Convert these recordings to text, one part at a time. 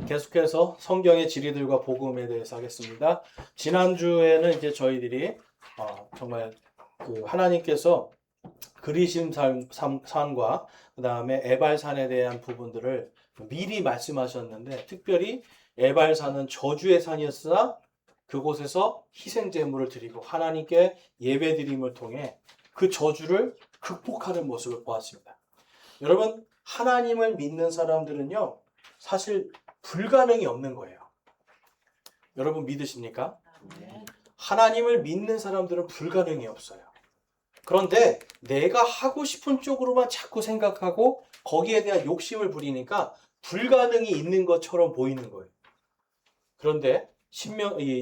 계속해서 성경의 진리들과 복음에 대해서 하겠습니다. 지난주에는 이제 저희들이 정말 그 하나님께서 그리심 산과 그 다음에 에발산에 대한 부분들을 미리 말씀하셨는데, 특별히 에발산은 저주의 산이었으나 그곳에서 희생 제물을 드리고 하나님께 예배 드림을 통해 그 저주를 극복하는 모습을 보았습니다. 여러분, 하나님을 믿는 사람들은요, 사실 불가능이 없는 거예요. 여러분 믿으십니까? 하나님을 믿는 사람들은 불가능이 없어요. 그런데 내가 하고 싶은 쪽으로만 자꾸 생각하고 거기에 대한 욕심을 부리니까 불가능이 있는 것처럼 보이는 거예요. 그런데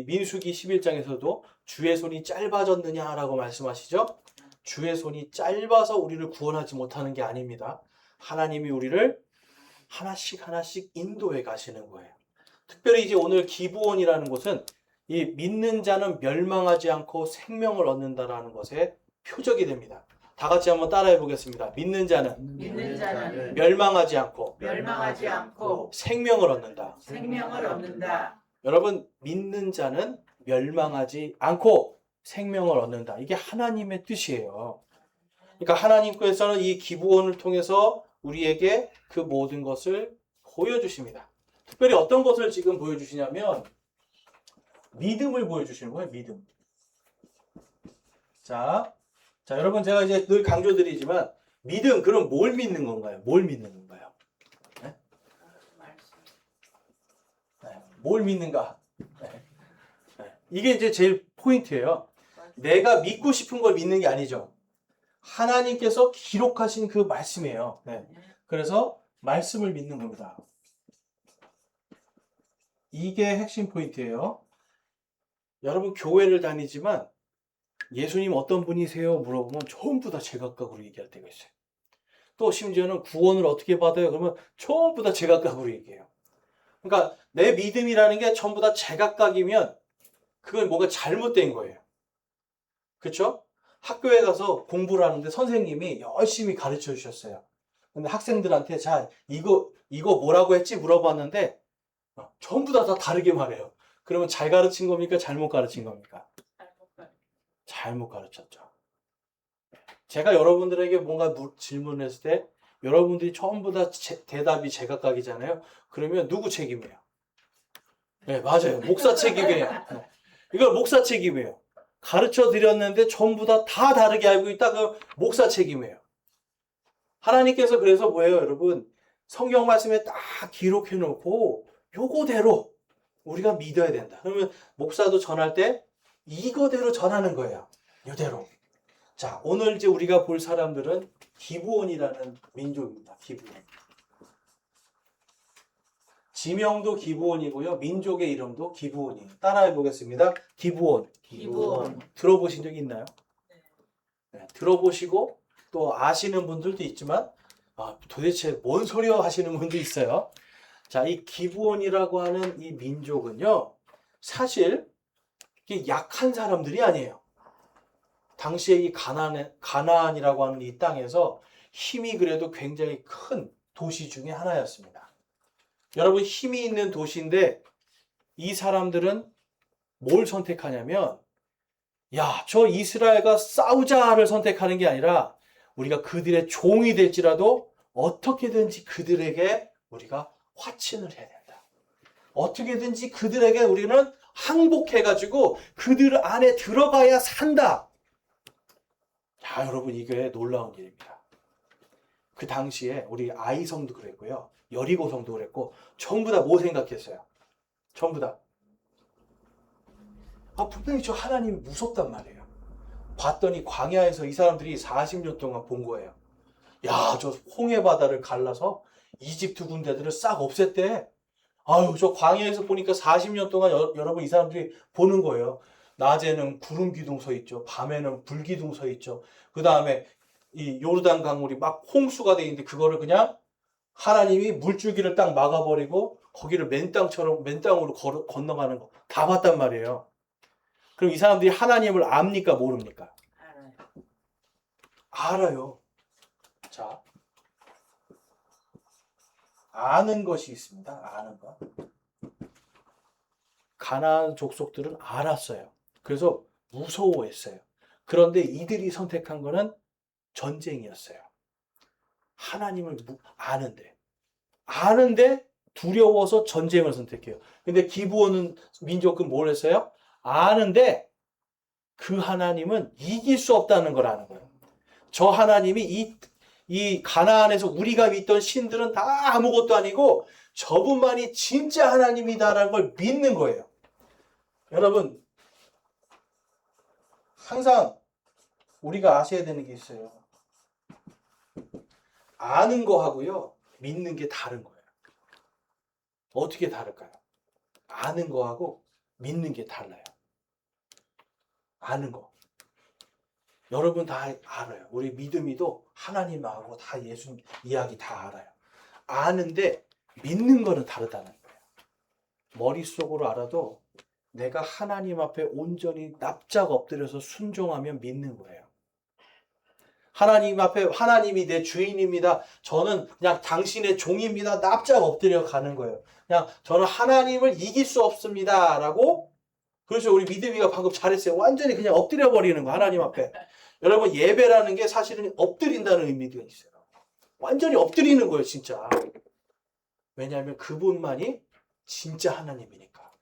민수기 11장에서도 주의 손이 짧아졌느냐라고 말씀하시죠? 주의 손이 짧아서 우리를 구원하지 못하는 게 아닙니다. 하나님이 우리를 하나씩 인도해 가시는 거예요. 특별히 이제 오늘 기브온이라는 곳은 이 믿는 자는 멸망하지 않고 생명을 얻는다라는 것에 표적이 됩니다. 다 같이 한번 따라해 보겠습니다. 믿는 자는 멸망하지 않고 생명을 얻는다. 여러분, 믿는 자는 멸망하지 않고 생명을 얻는다. 이게 하나님의 뜻이에요. 그러니까 하나님께서는 이 기브온을 통해서 우리에게 그 모든 것을 보여주십니다. 특별히 어떤 것을 지금 보여주시냐면 믿음을 보여주시는 거예요. 믿음. 자, 여러분, 제가 이제 늘 강조드리지만 믿음, 그럼 뭘 믿는 건가요? 뭘 믿는 건가요? 네? 네. 뭘 믿는가? 네. 네. 이게 이제 제일 포인트예요. 내가 믿고 싶은 걸 믿는 게 아니죠. 하나님께서 기록하신 그 말씀이에요. 네. 그래서 말씀을 믿는 겁니다. 이게 핵심 포인트예요. 여러분, 교회를 다니지만 예수님 어떤 분이세요? 물어보면 전부 다 제각각으로 얘기할 때가 있어요. 또 심지어는 구원을 어떻게 받아요? 그러면 전부 다 제각각으로 얘기해요. 그러니까 내 믿음이라는 게 전부 다 제각각이면 그건 뭔가 잘못된 거예요. 그렇죠? 학교에 가서 공부를 하는데 선생님이 열심히 가르쳐 주셨어요. 근데 학생들한테 자, 이거 뭐라고 했지? 물어봤는데 전부 다 다르게 말해요. 그러면 잘 가르친 겁니까? 잘못 가르친 겁니까? 잘못 가르쳤죠. 제가 여러분들에게 뭔가 질문을 했을 때 여러분들이 전부 다 대답이 제각각이잖아요. 그러면 누구 책임이에요? 네, 맞아요. 목사 책임이에요. 네. 이걸 목사 책임이에요. 가르쳐 드렸는데 전부 다 다르게 알고 있다. 그럼 목사 책임이에요. 하나님께서 그래서 뭐예요, 여러분? 성경 말씀에 딱 기록해 놓고 요거대로 우리가 믿어야 된다. 그러면 목사도 전할 때 이거대로 전하는 거예요. 이대로. 자, 오늘 이제 우리가 볼 사람들은 기브온이라는 민족입니다. 기브온. 지명도 기브온이고요. 민족의 이름도 기브온이에요. 따라해 보겠습니다. 기브온. 들어보신 적 있나요? 네, 들어보시고 또 아시는 분들도 있지만 도대체 뭔 소리야 하시는 분도 있어요. 자, 이 기브온이라고 하는 이 민족은요, 사실 이게 약한 사람들이 아니에요. 당시에 이 가나안이라고 하는 이 땅에서 힘이 그래도 굉장히 큰 도시 중에 하나였습니다. 여러분, 힘이 있는 도시인데 이 사람들은 뭘 선택하냐면, 야, 저 이스라엘과 싸우자를 선택하는 게 아니라 우리가 그들의 종이 될지라도 어떻게든지 그들에게 우리가 화친을 해야 된다. 어떻게든지 그들에게 우리는 항복해가지고 그들 안에 들어가야 산다. 자, 여러분, 이게 놀라운 일입니다. 그 당시에 우리 아이성도 그랬고요. 여리고성도 그랬고 전부 다 뭐 생각했어요? 전부 다. 분명히 저 하나님이 무섭단 말이에요. 봤더니 광야에서 이 사람들이 40년 동안 본 거예요. 야, 저 홍해 바다를 갈라서 이집트 군대들을 싹 없앴대. 아유, 저 광야에서 보니까 40년 동안 여러분 이 사람들이 보는 거예요. 낮에는 구름 기둥 서 있죠. 밤에는 불 기둥 서 있죠. 그 다음에 이 요르단 강물이 막 홍수가 돼 있는데 그거를 그냥 하나님이 물줄기를 딱 막아버리고 거기를 맨땅으로 건너가는 거 다 봤단 말이에요. 그럼 이 사람들이 하나님을 압니까? 모릅니까? 알아요. 자, 아는 것이 있습니다. 아는 것. 가나안 족속들은 알았어요. 그래서 무서워했어요. 그런데 이들이 선택한 거는 전쟁이었어요. 하나님을 아는데 두려워서 전쟁을 선택해요. 근데 기브온 민족은 뭘 했어요? 아는데 그 하나님은 이길 수 없다는 걸 아는 거예요. 저 하나님이 이 가나안에서 우리가 믿던 신들은 다 아무것도 아니고 저분만이 진짜 하나님이다라는 걸 믿는 거예요. 여러분, 항상 우리가 아셔야 되는 게 있어요. 아는 거하고요, 믿는 게 다른 거예요. 어떻게 다를까요? 아는 거하고 믿는 게 달라요. 아는 거. 여러분 다 알아요. 우리 믿음이도 하나님하고 다 예수 이야기 다 알아요. 아는데 믿는 거는 다르다는 거예요. 머릿속으로 알아도 내가 하나님 앞에 온전히 납작 엎드려서 순종하면 믿는 거예요. 하나님 앞에 하나님이 내 주인입니다. 저는 그냥 당신의 종입니다. 납작 엎드려 가는 거예요. 그냥 저는 하나님을 이길 수 없습니다. 라고. 그렇죠. 우리 믿음이가 방금 잘했어요. 완전히 그냥 엎드려 버리는 거 하나님 앞에. 여러분 예배라는 게 사실은 엎드린다는 의미가 있어요. 완전히 엎드리는 거예요. 진짜. 왜냐하면 그분만이 진짜 하나님이니까.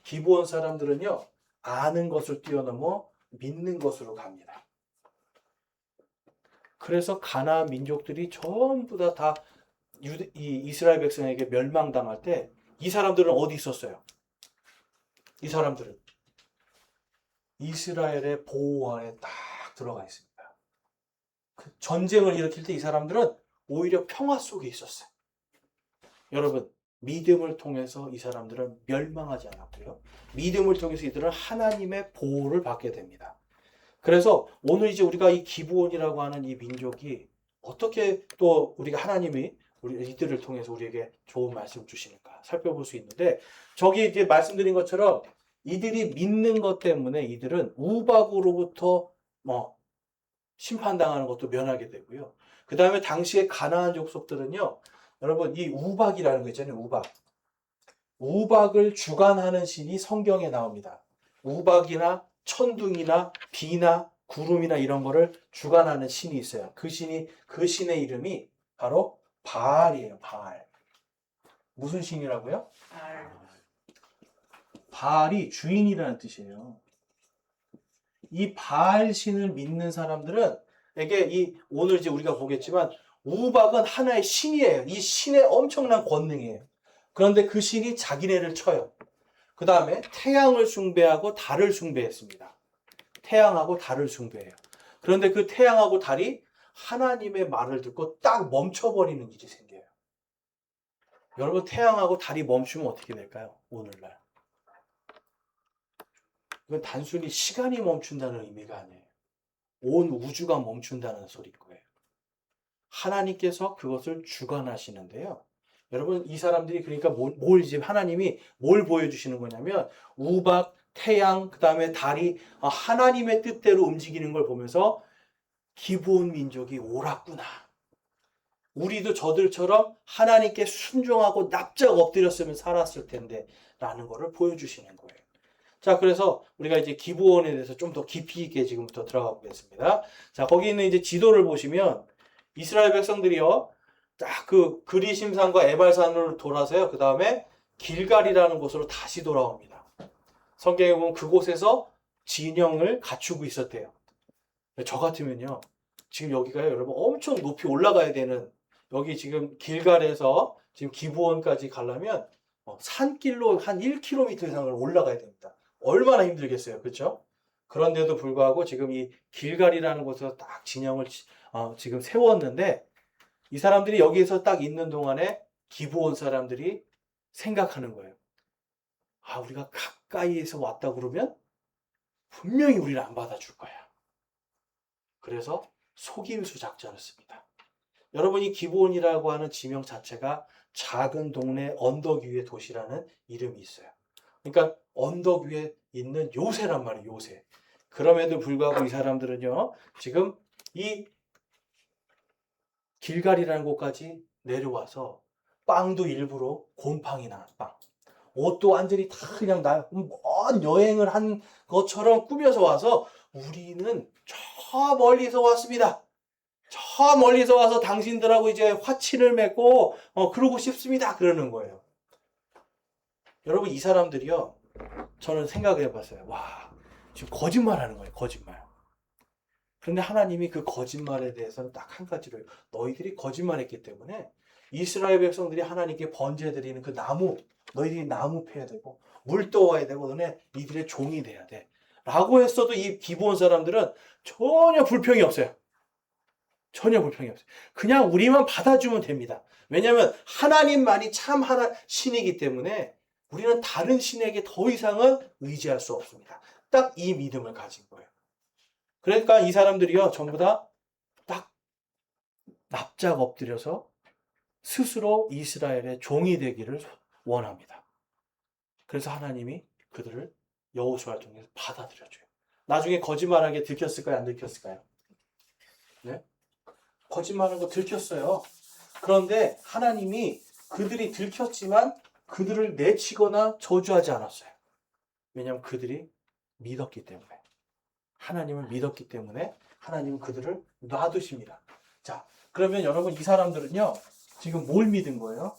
기브온 사람들은요. 아는 것을 뛰어넘어 믿는 것으로 갑니다. 그래서 가나안 민족들이 전부 다 이 이스라엘 백성에게 멸망당할 때 이 사람들은 어디 있었어요? 이 사람들은 이스라엘의 보호 안에 딱 들어가 있습니다. 그 전쟁을 일으킬 때 이 사람들은 오히려 평화 속에 있었어요. 여러분, 믿음을 통해서 이 사람들은 멸망하지 않았고요. 믿음을 통해서 이들은 하나님의 보호를 받게 됩니다. 그래서 오늘 이제 우리가 이 기브온이라고 하는 이 민족이 어떻게 또 우리가 하나님이 우리 이들을 통해서 우리에게 좋은 말씀을 주시는가 살펴볼 수 있는데, 저기 이제 말씀드린 것처럼 이들이 믿는 것 때문에 이들은 우박으로부터 심판당하는 것도 면하게 되고요. 그 다음에 당시에 가나안 족속들은요, 여러분 이 우박이라는 거 있잖아요. 우박을 주관하는 신이 성경에 나옵니다. 우박이나 천둥이나 비나 구름이나 이런 거를 주관하는 신이 있어요. 그 신의 이름이 바로 바알이에요. 바알. 무슨 신이라고요? 바알이 주인이라는 뜻이에요. 이 바알 신을 믿는 사람들은 오늘 이제 우리가 보겠지만 우박은 하나의 신이에요. 이 신의 엄청난 권능이에요. 그런데 그 신이 자기네를 쳐요. 그 다음에 태양을 숭배하고 달을 숭배했습니다. 태양하고 달을 숭배해요. 그런데 그 태양하고 달이 하나님의 말을 듣고 딱 멈춰버리는 일이 생겨요. 여러분, 태양하고 달이 멈추면 어떻게 될까요? 오늘날. 이건 단순히 시간이 멈춘다는 의미가 아니에요. 온 우주가 멈춘다는 소리일 거예요. 하나님께서 그것을 주관하시는데요. 여러분, 이 사람들이 그러니까 이제 하나님이 뭘 보여주시는 거냐면 우박, 태양, 그 다음에 달이 하나님의 뜻대로 움직이는 걸 보면서 기브온 민족이 옳았구나. 우리도 저들처럼 하나님께 순종하고 납작 엎드렸으면 살았을 텐데 라는 거를 보여주시는 거예요. 자, 그래서 우리가 이제 기브온에 대해서 좀 더 깊이 있게 지금부터 들어가 보겠습니다. 자, 거기 있는 이제 지도를 보시면 이스라엘 백성들이요, 딱 그 그리심산과 에발산으로 돌아서요. 그 다음에 길갈이라는 곳으로 다시 돌아옵니다. 성경에 보면 그곳에서 진영을 갖추고 있었대요. 저 같으면요, 지금 여기가요, 여러분 엄청 높이 올라가야 되는, 여기 지금 길갈에서 지금 기브온까지 가려면 산길로 한 1km 이상을 올라가야 됩니다. 얼마나 힘들겠어요, 그렇죠? 그런데도 불구하고 지금 이 길갈이라는 곳에서 딱 진영을 지금 세웠는데, 이 사람들이 여기에서 딱 있는 동안에 기브온 사람들이 생각하는 거예요. 우리가 가까이에서 왔다 그러면 분명히 우리를 안 받아줄 거야. 그래서 속임수 작전을 씁니다. 여러분, 이 기브온이라고 하는 지명 자체가 작은 동네 언덕 위의 도시라는 이름이 있어요. 그러니까 언덕 위에 있는 요새란 말이에요, 요새. 그럼에도 불구하고 이 사람들은요, 지금 이 길갈이라는 곳까지 내려와서 빵도 일부러 곰팡이 나는 빵. 옷도 완전히 다 그냥 먼 여행을 한 것처럼 꾸며서 와서 우리는 저 멀리서 왔습니다. 저 멀리서 와서 당신들하고 이제 화친을 맺고 그러고 싶습니다. 그러는 거예요. 여러분 이 사람들이요. 저는 생각을 해봤어요. 와, 지금 거짓말하는 거예요. 거짓말. 그런데 하나님이 그 거짓말에 대해서는 딱 한 가지를 너희들이 거짓말했기 때문에 이스라엘 백성들이 하나님께 번제드리는 그 나무 너희들이 나무 패야 되고 물 떠와야 되고 너네 이들의 종이 돼야 돼 라고 했어도 이 기브온 사람들은 전혀 불평이 없어요. 전혀 불평이 없어요. 그냥 우리만 받아주면 됩니다. 왜냐하면 하나님만이 참 신이기 때문에 우리는 다른 신에게 더 이상은 의지할 수 없습니다. 딱 이 믿음을 가진 거예요. 그러니까 이 사람들이요 전부 다 딱 납작 엎드려서 스스로 이스라엘의 종이 되기를 원합니다. 그래서 하나님이 그들을 여호수아를 통해서 받아들여줘요. 나중에 거짓말하게 들켰을까요? 안 들켰을까요? 네? 거짓말하는 거 들켰어요. 그런데 하나님이 그들이 들켰지만 그들을 내치거나 저주하지 않았어요. 왜냐하면 그들이 믿었기 때문에. 하나님을 믿었기 때문에 하나님은 그들을 놔두십니다. 자, 그러면 여러분 이 사람들은요. 지금 뭘 믿은 거예요?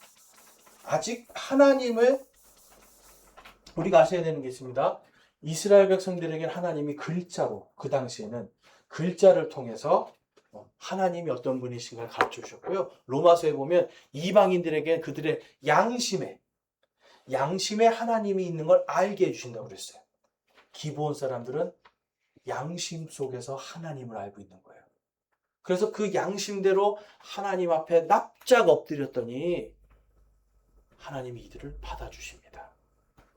아직 하나님을 우리가 아셔야 되는 게 있습니다. 이스라엘 백성들에게 하나님이 글자로 그 당시에는 글자를 통해서 하나님이 어떤 분이신가를 가르쳐 주셨고요. 로마서에 보면 이방인들에게 그들의 양심에 하나님이 있는 걸 알게 해주신다고 그랬어요. 기브온 사람들은 양심 속에서 하나님을 알고 있는 거예요. 그래서 그 양심대로 하나님 앞에 납작 엎드렸더니 하나님이 이들을 받아주십니다.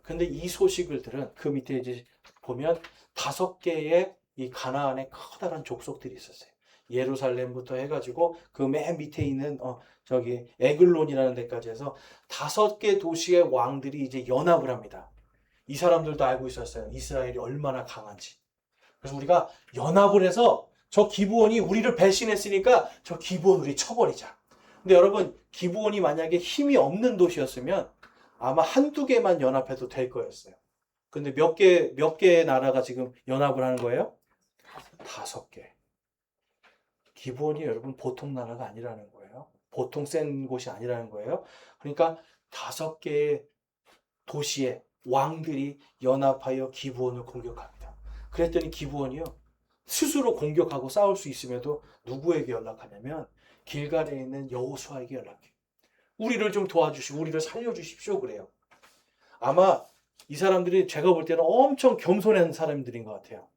근데 이 소식을 들은 그 밑에 이제 보면 5개의 이 가나안의 커다란 족속들이 있었어요. 예루살렘부터 해가지고 그 맨 밑에 있는 저기 에글론이라는 데까지 해서 5개 도시의 왕들이 이제 연합을 합니다. 이 사람들도 알고 있었어요. 이스라엘이 얼마나 강한지. 그래서 우리가 연합을 해서 저 기브온이 우리를 배신했으니까 저 기브온 우리 쳐버리자. 근데 여러분 기브온이 만약에 힘이 없는 도시였으면 아마 한두 개만 연합해도 될 거였어요. 근데 몇 개의 나라가 지금 연합을 하는 거예요? 5개. 기브온이 여러분 보통 나라가 아니라는 거예요. 보통 센 곳이 아니라는 거예요. 그러니까 5개의 도시의 왕들이 연합하여 기브온을 공격합니다. 그랬더니 기브온이요. 스스로 공격하고 싸울 수 있음에도 누구에게 연락하냐면 길갈에 있는 여호수아에게 연락해요. 우리를 좀 도와주시고 우리를 살려주십시오 그래요. 아마 이 사람들이 제가 볼 때는 엄청 겸손한 사람들인 것 같아요.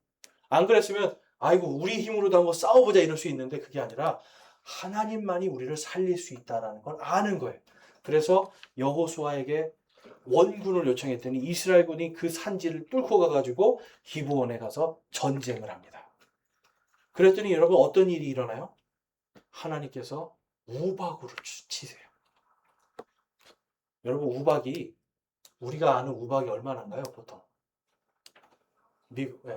안 그랬으면 아이고 우리 힘으로도 한번 싸워보자 이럴 수 있는데 그게 아니라 하나님만이 우리를 살릴 수 있다는 걸 아는 거예요. 그래서 여호수아에게 원군을 요청했더니 이스라엘군이 그 산지를 뚫고 가가지고 기브온에 가서 전쟁을 합니다. 그랬더니 여러분 어떤 일이 일어나요? 하나님께서 우박으로 치세요. 여러분 우박이 우리가 아는 우박이 얼마나인가요 보통?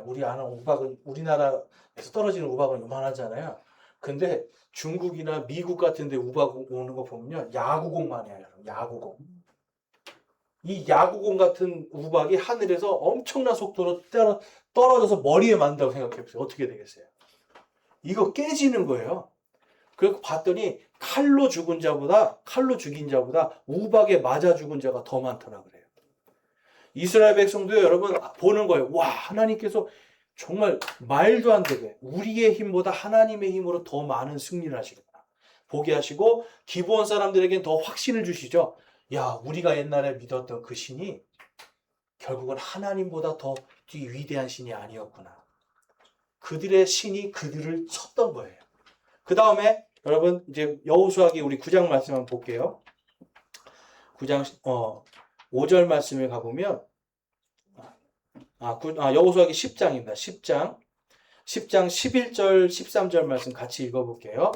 우리 아는 우박은 우리나라에서 떨어지는 우박은 요만하잖아요. 근데 중국이나 미국 같은 데 우박 오는 거 보면요. 야구공만 해요. 야구공. 이 야구공 같은 우박이 하늘에서 엄청난 속도로 떨어져서 머리에 맞는다고 생각해보세요. 어떻게 되겠어요? 이거 깨지는 거예요. 그래서 봤더니 칼로 죽인 자보다 우박에 맞아 죽은 자가 더 많더라 그래요. 이스라엘 백성도 여러분 보는 거예요. 와, 하나님께서 정말 말도 안 되게 우리의 힘보다 하나님의 힘으로 더 많은 승리를 하시구나. 보게 하시고 기브온 사람들에게는 더 확신을 주시죠. 야, 우리가 옛날에 믿었던 그 신이 결국은 하나님보다 더 위대한 신이 아니었구나. 그들의 신이 그들을 쳤던 거예요. 그 다음에 여러분 이제 여호수아기 우리 9장 말씀 한번 볼게요. 9장 5절 말씀에 가보면 여호수아기 10장입니다. 10장 11절 13절 말씀 같이 읽어볼게요.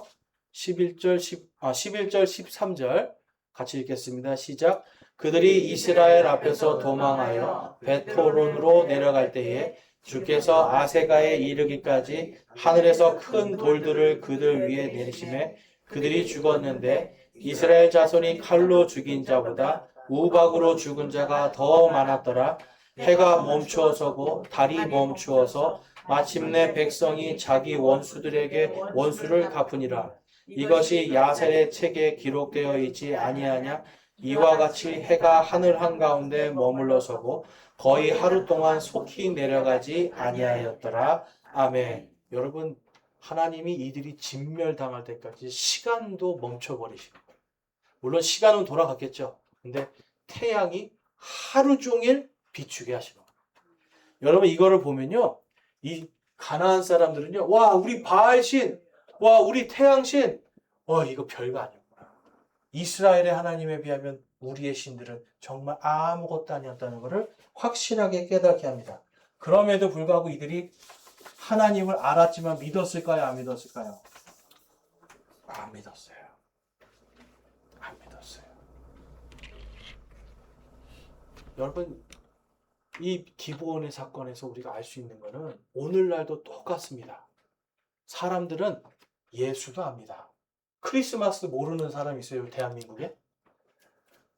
11절 13절 같이 읽겠습니다. 시작. 그들이 이스라엘 앞에서 도망하여 베토론으로 내려갈 때에 주께서 아세가에 이르기까지 하늘에서 큰 돌들을 그들 위에 내리심에 그들이 죽었는데 이스라엘 자손이 칼로 죽인 자보다 우박으로 죽은 자가 더 많았더라. 해가 멈추어서고 달이 멈추어서 마침내 백성이 자기 원수들에게 원수를 갚으니라. 이것이 야셀의 책에 기록되어 있지 아니하냐? 이와 같이 해가 하늘 한가운데 머물러서고 거의 하루 동안 속히 내려가지 아니하였더라. 아멘. 여러분, 하나님이 이들이 진멸당할 때까지 시간도 멈춰버리시는 거예요. 물론 시간은 돌아갔겠죠. 근데 태양이 하루 종일 비추게 하시는 거예요. 여러분, 이거를 보면요, 이 가나안 사람들은요, 와, 우리 바알신, 와, 우리 태양신, 와, 이거 별거 아니구나. 이스라엘의 하나님에 비하면 우리의 신들은 정말 아무것도 아니었다는 것을 확실하게 깨닫게 합니다. 그럼에도 불구하고 이들이 하나님을 알았지만 믿었을까요? 안 믿었을까요? 안 믿었어요. 안 믿었어요. 여러분, 이 기브온의 사건에서 우리가 알 수 있는 것은 오늘날도 똑같습니다. 사람들은 예수도 압니다. 크리스마스 모르는 사람 있어요? 대한민국에?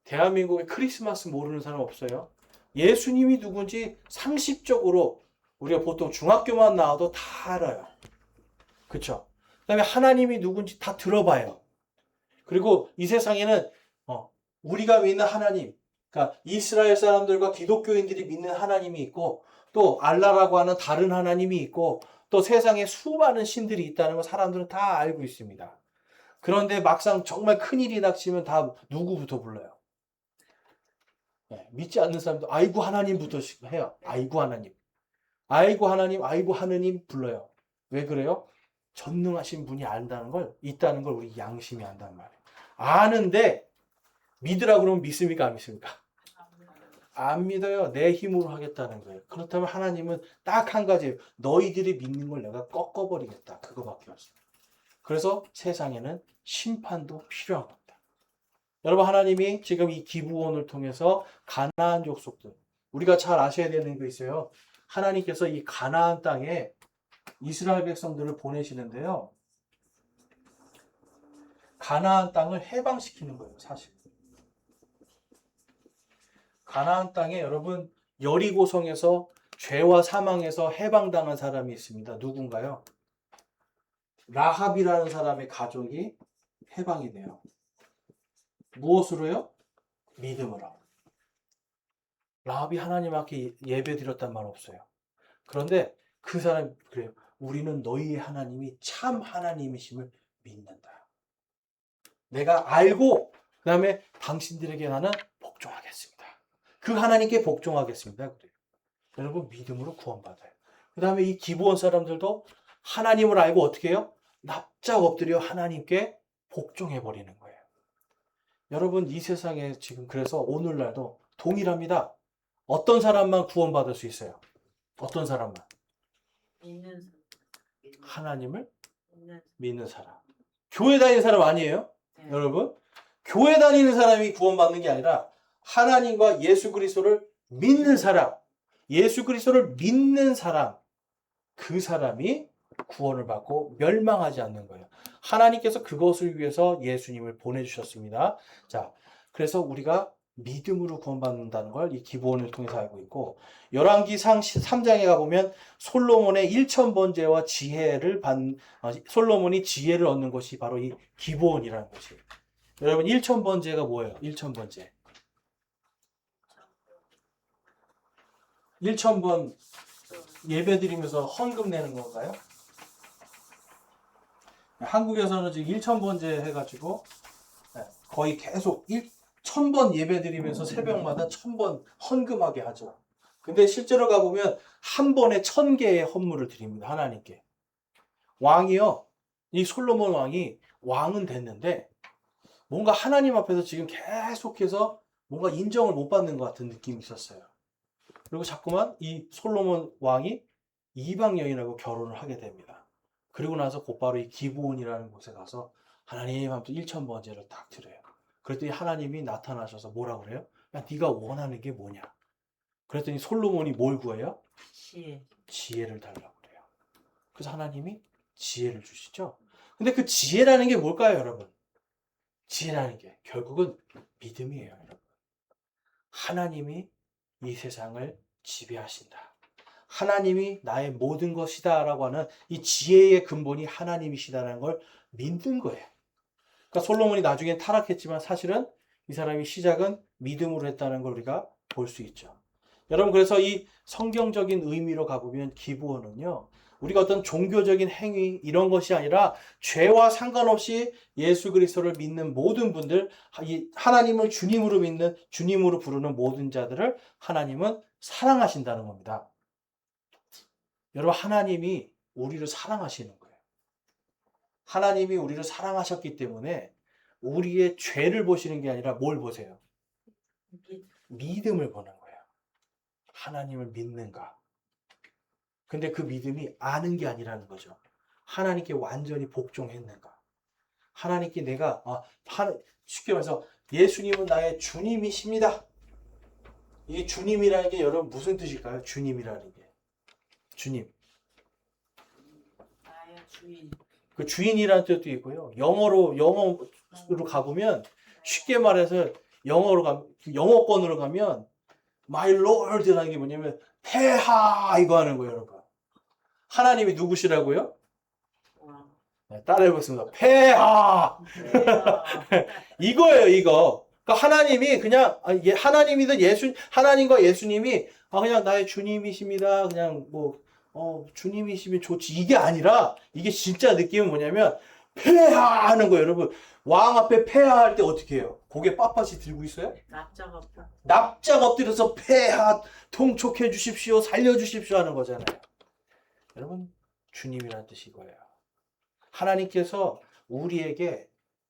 대한민국에 크리스마스 모르는 사람 없어요? 예수님이 누군지 상식적으로 우리가 보통 중학교만 나와도 다 알아요. 그렇죠? 그다음에 하나님이 누군지 다 들어봐요. 그리고 이 세상에는 우리가 믿는 하나님, 그러니까 이스라엘 사람들과 기독교인들이 믿는 하나님이 있고 또 알라라고 하는 다른 하나님이 있고 또 세상에 수많은 신들이 있다는 걸 사람들은 다 알고 있습니다. 그런데 막상 정말 큰일이 닥치면 다 누구부터 불러요? 믿지 않는 사람도 아이고 하나님부터 해요. 아이고 하나님. 아이고 하나님, 아이고 하느님 불러요. 왜 그래요? 전능하신 분이 안다는 걸, 있다는 걸 우리 양심이 안단 말이에요. 아는데 믿으라 그러면 믿습니까? 안 믿습니까? 안 믿어요. 내 힘으로 하겠다는 거예요. 그렇다면 하나님은 딱 한 가지예요. 너희들이 믿는 걸 내가 꺾어버리겠다. 그거밖에 없어요. 그래서 세상에는 심판도 필요한 겁니다. 여러분, 하나님이 지금 이 기브온을 통해서 가나안 족속들, 우리가 잘 아셔야 되는 게 있어요. 하나님께서 이 가나안 땅에 이스라엘 백성들을 보내시는데요. 가나안 땅을 해방시키는 거예요, 사실. 가나안 땅에 여러분 여리고성에서 죄와 사망에서 해방당한 사람이 있습니다. 누군가요? 라합이라는 사람의 가족이 해방이 돼요. 무엇으로요? 믿음으로. 라합이 하나님 앞에 예배 드렸단 말 없어요. 그런데 그 사람이 그래요. 우리는 너희의 하나님이 참 하나님이심을 믿는다. 내가 알고 그 다음에 당신들에게 나는 복종하겠습니다. 그 하나님께 복종하겠습니다. 그래요. 여러분 믿음으로 구원받아요. 그 다음에 이 기브온 사람들도 하나님을 알고 어떻게 해요? 납작 엎드려 하나님께 복종해버리는 거예요. 여러분 이 세상에 지금 그래서 오늘날도 동일합니다. 어떤 사람만 구원받을 수 있어요? 어떤 사람만? 하나님을 믿는 사람. 교회 다니는 사람 아니에요? 네. 여러분 교회 다니는 사람이 구원받는 게 아니라 하나님과 예수 그리스도를 믿는 사람, 예수 그리스도를 믿는 사람, 그 사람이 구원을 받고 멸망하지 않는 거예요. 하나님께서 그것을 위해서 예수님을 보내주셨습니다. 자, 그래서 우리가 믿음으로 구원받는다는 걸 이 기브온을 통해서 알고 있고, 열왕기상 3장에 가보면 솔로몬의 1000번제와 솔로몬이 지혜를 얻는 것이 바로 이 기브온이라는 것이에요. 여러분 1000번제가 뭐예요? 1000번제. 1000번 예배 드리면서 헌금 내는 건가요? 한국에서는 지금 1000번제 해가지고 거의 계속 1000번 예배 드리면서 새벽마다 1000번 헌금하게 하죠. 근데 실제로 가보면 한 번에 1000개의 헌물을 드립니다. 하나님께. 왕이요. 이 솔로몬 왕이 왕은 됐는데 뭔가 하나님 앞에서 지금 계속해서 뭔가 인정을 못 받는 것 같은 느낌이 있었어요. 그리고 자꾸만 이 솔로몬 왕이 이방 여인하고 결혼을 하게 됩니다. 그리고 나서 곧바로 이 기브온이라는 곳에 가서 하나님 하면서 1000번제를 딱 드려요. 그랬더니 하나님이 나타나셔서 뭐라 그래요? 야, 네가 원하는 게 뭐냐? 그랬더니 솔로몬이 뭘 구해요? 지혜를 달라고 그래요. 그래서 하나님이 지혜를 주시죠. 근데 그 지혜라는 게 뭘까요, 여러분? 지혜라는 게 결국은 믿음이에요, 여러분. 하나님이 이 세상을 지배하신다. 하나님이 나의 모든 것이다라고 하는 이 지혜의 근본이 하나님이시다는 걸 믿는 거예요. 그러니까 솔로몬이 나중에 타락했지만 사실은 이 사람이 시작은 믿음으로 했다는 걸 우리가 볼 수 있죠. 여러분, 그래서 이 성경적인 의미로 가보면 기부원은요, 우리가 어떤 종교적인 행위 이런 것이 아니라 죄와 상관없이 예수 그리스도를 믿는 모든 분들, 하나님을 주님으로 믿는, 주님으로 부르는 모든 자들을 하나님은 사랑하신다는 겁니다. 여러분, 하나님이 우리를 사랑하시는 거예요. 하나님이 우리를 사랑하셨기 때문에 우리의 죄를 보시는 게 아니라 뭘 보세요? 믿음을 보는 거예요. 하나님을 믿는가? 근데 그 믿음이 아는 게 아니라는 거죠. 하나님께 완전히 복종했는가? 하나님께 내가 쉽게 말해서 예수님은 나의 주님이십니다. 이게 주님이라는 게 여러분 무슨 뜻일까요? 주님이라는 게. 주님. 나의 주인. 그 주인이라는 뜻도 있고요. 영어로 가보면 쉽게 말해서 영어권으로 가면 My Lord라는 게 뭐냐면 폐하 이거 하는 거예요, 여러분. 하나님이 누구시라고요? 네, 따라해보겠습니다. 폐하 이거예요, 이거. 그러니까 하나님이 그냥 하나님이든 하나님과 예수님이 그냥 나의 주님이십니다. 그냥 주님이시면 좋지. 이게 아니라 이게 진짜 느낌은 뭐냐면 폐하하는 거예요, 여러분. 왕 앞에 폐하할 때 어떻게 해요? 고개 빳빳이 들고 있어요? 납작 엎드려서 폐하 통촉해 주십시오, 살려 주십시오 하는 거잖아요. 여러분, 주님이라는 뜻이 이거예요. 하나님께서 우리에게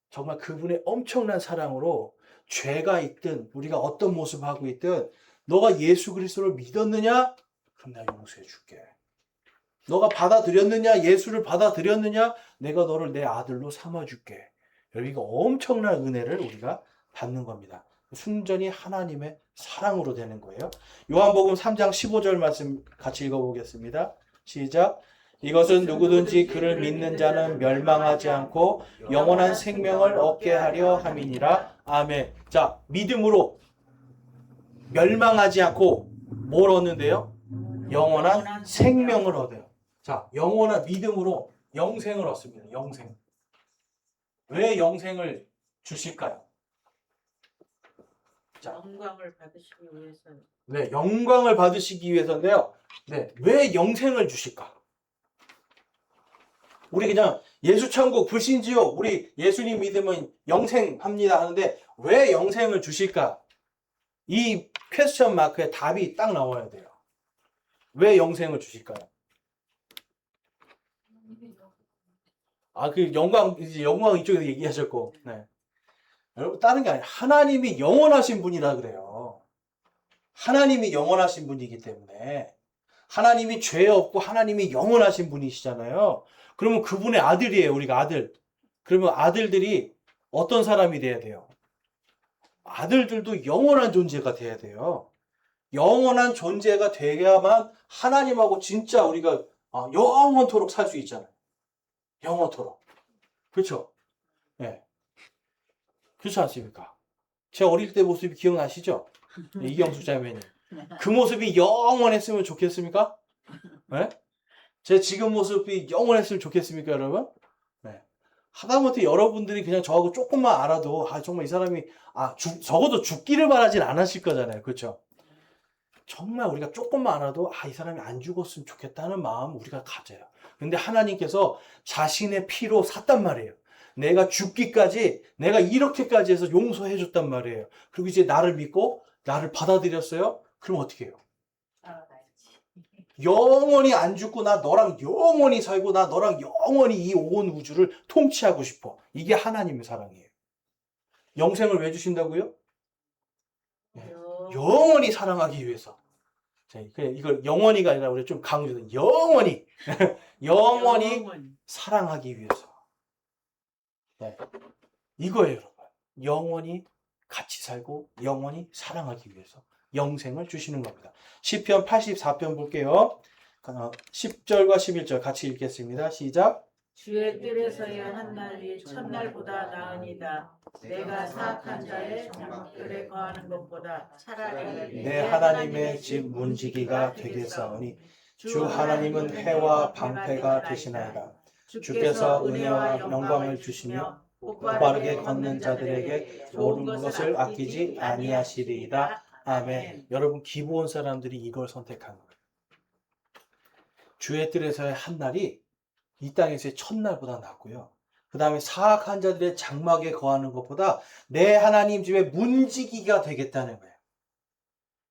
정말 그분의 엄청난 사랑으로 죄가 있든 우리가 어떤 모습을 하고 있든 너가 예수 그리스도를 믿었느냐? 그럼 내가 용서해 줄게. 너가 받아들였느냐? 예수를 받아들였느냐? 내가 너를 내 아들로 삼아줄게. 여러분, 이거 엄청난 은혜를 우리가 받는 겁니다. 순전히 하나님의 사랑으로 되는 거예요. 요한복음 3장 15절 말씀 같이 읽어보겠습니다. 시작. 이것은 누구든지 그를 믿는 자는 멸망하지 않고 영원한 생명을 얻게 하려 함이니라. 아멘. 자, 믿음으로 멸망하지 않고 뭘 얻는데요? 영원한 생명을 얻어요. 자, 영원한 믿음으로 영생을 얻습니다. 영생. 왜 영생을 주실까요? 자, 영광을 받으시기 위해서. 네, 영광을 받으시기 위해서인데요. 네, 왜 영생을 주실까? 우리 그냥 예수 천국 불신지옥 우리 예수님 믿으면 영생합니다 하는데 왜 영생을 주실까? 이 퀘스천 마크에 답이 딱 나와야 돼요. 왜 영생을 주실까요? 그 영광 이쪽에서 얘기하셨고, 네. 여러분, 다른 게 아니라 하나님이 영원하신 분이라 그래요. 하나님이 영원하신 분이기 때문에 하나님이 죄 없고 하나님이 영원하신 분이시잖아요. 그러면 그분의 아들이에요, 우리가 아들. 그러면 아들들이 어떤 사람이 돼야 돼요? 아들들도 영원한 존재가 돼야 돼요. 영원한 존재가 돼야만 하나님하고 진짜 우리가 영원토록 살 수 있잖아요. 영원토록. 그렇죠? 네. 그렇지 않습니까? 제 어릴 때 모습이 기억나시죠? 이경숙 자매님. 그 모습이 영원했으면 좋겠습니까? 네? 제 지금 모습이 영원했으면 좋겠습니까, 여러분? 네. 하다못해 여러분들이 그냥 저하고 조금만 알아도 정말 이 사람이 적어도 죽기를 바라진 않으실 거잖아요. 그렇죠? 정말 우리가 조금만 알아도 이 사람이 안 죽었으면 좋겠다는 마음 우리가 가져요. 근데 하나님께서 자신의 피로 샀단 말이에요. 내가 죽기까지 내가 이렇게까지 해서 용서해 줬단 말이에요. 그리고 이제 나를 믿고 나를 받아들였어요. 그럼 어떻게 해요? 영원히 안 죽고 나 너랑 영원히 살고 나 너랑 영원히 이 온 우주를 통치하고 싶어. 이게 하나님의 사랑이에요. 영생을 왜 주신다고요? 영원히 사랑하기 위해서. 이걸 영원히가 아니라 우리 좀 강조해서 영원히 영원히 사랑하기 위해서. 네. 이거예요, 여러분. 영원히 같이 살고 영원히 사랑하기 위해서 영생을 주시는 겁니다. 시편 84편 볼게요. 10절과 11절 같이 읽겠습니다. 시작. 주의 뜰에서의 한 날이 첫날보다 나으니라. 내가 사악한 자의 장막들에 거하는 것보다 차라리 내 하나님의 집 문지기가 되겠사오니 주 하나님은 해와 방패가 되시나이다. 주께서 은혜와 영광을 주시며 곧바르게 걷는 자들에게 옳은 것을 아끼지 아니하시리이다. 아멘. 여러분, 기브온 사람들이 이걸 선택한 거예요. 주의 뜰에서의 한 날이 이 땅에서의 첫날보다 낫고요. 그 다음에 사악한 자들의 장막에 거하는 것보다 내 하나님 집에 문지기가 되겠다는 거예요.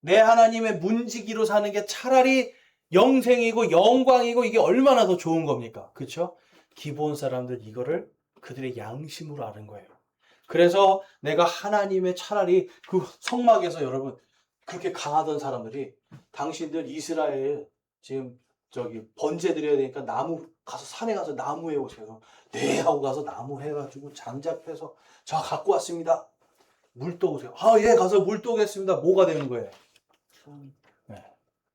내 하나님의 문지기로 사는 게 차라리 영생이고 영광이고 이게 얼마나 더 좋은 겁니까? 그렇죠? 기본 사람들 이거를 그들의 양심으로 아는 거예요. 그래서 내가 하나님의 차라리 그 성막에서 여러분 그렇게 강하던 사람들이 당신들 이스라엘 지금 저기 번제 드려야 되니까 나무 가서 산에 가서 나무 해오세요. 네 하고 가서 나무 해가지고 장작해서 자 갖고 왔습니다. 물 떠오세요. 아 예 가서 물 떠오겠습니다. 뭐가 되는 거예요? 네.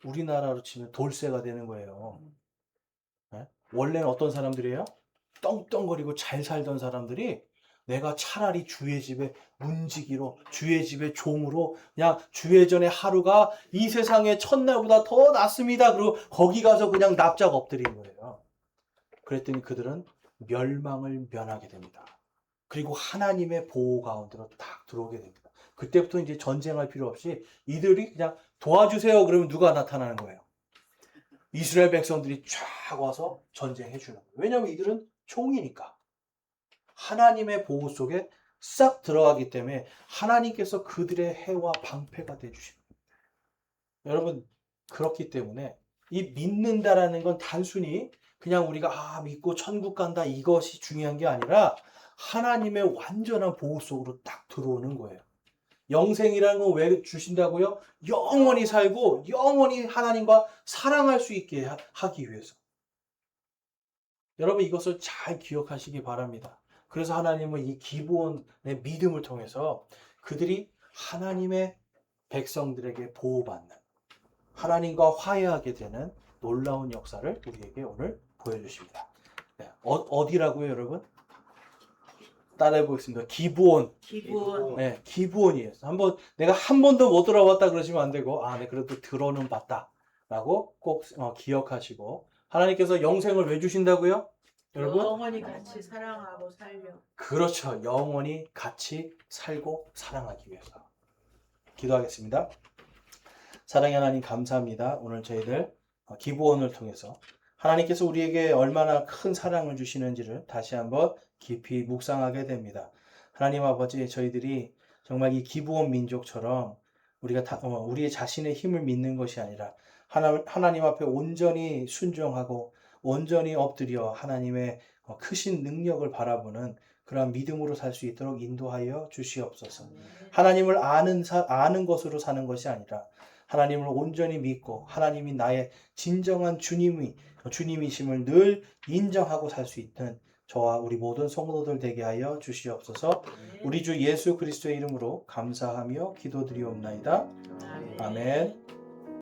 우리나라로 치면 돌쇠가 되는 거예요. 네? 원래는 어떤 사람들이에요? 떵떵거리고 잘 살던 사람들이 내가 차라리 주의 집에 문지기로 주의 집에 종으로 그냥 주의 전에 하루가 이 세상의 첫날보다 더 낫습니다. 그리고 거기 가서 그냥 납작 엎드린 거예요. 그랬더니 그들은 멸망을 면하게 됩니다. 그리고 하나님의 보호 가운데로 딱 들어오게 됩니다. 그때부터 이제 전쟁할 필요 없이 이들이 그냥 도와주세요. 그러면 누가 나타나는 거예요? 이스라엘 백성들이 쫙 와서 전쟁해 주는 거예요. 왜냐하면 이들은 총이니까. 하나님의 보호 속에 싹 들어가기 때문에 하나님께서 그들의 해와 방패가 되주십니다. 여러분, 그렇기 때문에 이 믿는다라는 건 단순히 그냥 우리가 믿고 천국 간다 이것이 중요한 게 아니라 하나님의 완전한 보호 속으로 딱 들어오는 거예요. 영생이라는 건 왜 주신다고요? 영원히 살고 영원히 하나님과 사랑할 수 있게 하기 위해서. 여러분 이것을 잘 기억하시기 바랍니다. 그래서 하나님은 이 기브온의 믿음을 통해서 그들이 하나님의 백성들에게 보호받는 하나님과 화해하게 되는 놀라운 역사를 우리에게 오늘 보여주십니다. 네, 어디라고요 여러분? 따라해 보겠습니다. 기브온. 기브온. 네, 기브온이에요. 내가 한 번도 못 들어봤다 그러시면 안 되고, 네, 그래도 들어는 봤다라고 꼭 기억하시고, 하나님께서 영생을 왜 주신다고요? 여러분? 영원히 같이 사랑하고 살려. 그렇죠. 영원히 같이 살고 사랑하기 위해서. 기도하겠습니다. 사랑의 하나님 감사합니다. 오늘 저희들 기브온을 통해서 하나님께서 우리에게 얼마나 큰 사랑을 주시는지를 다시 한번 깊이 묵상하게 됩니다. 하나님 아버지, 저희들이 정말 이 기브온 민족처럼 우리가 우리의 자신의 힘을 믿는 것이 아니라 하나님 앞에 온전히 순종하고 온전히 엎드려 하나님의 크신 능력을 바라보는 그러한 믿음으로 살 수 있도록 인도하여 주시옵소서. 하나님을 아는 것으로 사는 것이 아니라 하나님을 온전히 믿고 하나님이 나의 진정한 주님이심을 늘 인정하고 살 수 있는 저와 우리 모든 성도들 되게 하여 주시옵소서. 우리 주 예수 그리스도의 이름으로 감사하며 기도드리옵나이다. 아멘.